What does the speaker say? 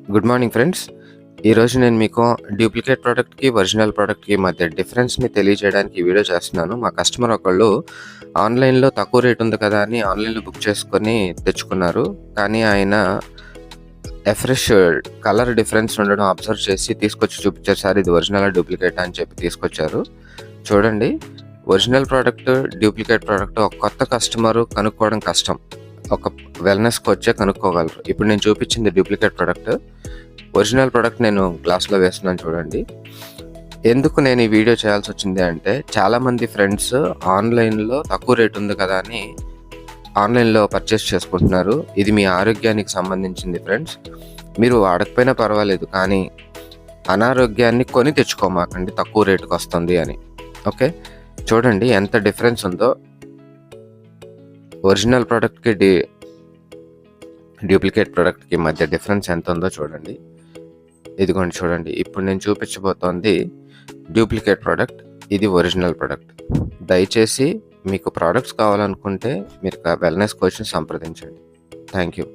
Good morning friends. ఈరోజు నేను మీకు డూప్లికేట్ ప్రోడక్ట్‌కి, ఒరిజినల్ ప్రోడక్ట్‌కి మధ్య డిఫరెన్స్‌ని తెలియజేయడానికి ఈ వీడియో చేస్తున్నాను. మా కస్టమర్ ఒకళ్ళు ఆన్‌లైన్‌లో తక్కువ రేట్ ఉంది కదా అని ఆన్‌లైన్‌లో బుక్ చేసుకొని తెచ్చుకున్నారు. కానీ ఆయన ఎఫ్రెష్ కలర్ డిఫరెన్స్ ఉండడం అబ్జర్వ్ చేసి తీసుకొచ్చి చూపించారు. సార్ ఇది ఒరిజినలా, డూప్లికేటా అని చెప్పి తీసుకొచ్చారు. చూడండి, ఒరిజినల్ ప్రోడక్ట్, డూప్లికేట్ ప్రోడక్ట్ ఒక కొత్త కస్టమరు కనుక్కోవడం కష్టం. ఒక వెల్‌నెస్‌కి వచ్చే కనుక్కోగలరు. ఇప్పుడు నేను చూపించింది డూప్లికేట్ ప్రోడక్ట్. ఒరిజినల్ ప్రోడక్ట్ నేను గ్లాస్‌లో వేస్తున్నాను చూడండి. ఎందుకు నేను ఈ వీడియో చేయాల్సొచ్చింది అంటే, చాలామంది ఫ్రెండ్స్ ఆన్‌లైన్‌లో తక్కువ రేట్ ఉంది కదా అని ఆన్‌లైన్‌లో పర్చేస్ చేసుకుంటున్నారు. ఇది మీ ఆరోగ్యానికి సంబంధించింది ఫ్రెండ్స్. మీరు వాడకపోయినా పర్వాలేదు, కానీ అనారోగ్యాన్ని కొని తెచ్చుకోమాకండి తక్కువ రేటుకొస్తుంది అని. ఓకే. చూడండి ఎంత డిఫరెన్స్ ఉందో. ఒరిజినల్ ప్రోడక్ట్‌కి డూప్లికేట్ ప్రోడక్ట్‌కి మధ్య డిఫరెన్స్ ఎంత ఉందో చూడండి. ఇదిగోండి చూడండి. ఇప్పుడు నేను చూపించబోతోంది డూప్లికేట్ ప్రోడక్ట్. ఇది ఒరిజినల్ ప్రోడక్ట్. దయచేసి మీకు ప్రోడక్ట్స్ కావాలనుకుంటే మీరు వెల్‌నెస్ కోచ్‌ని సంప్రదించండి. Thank you.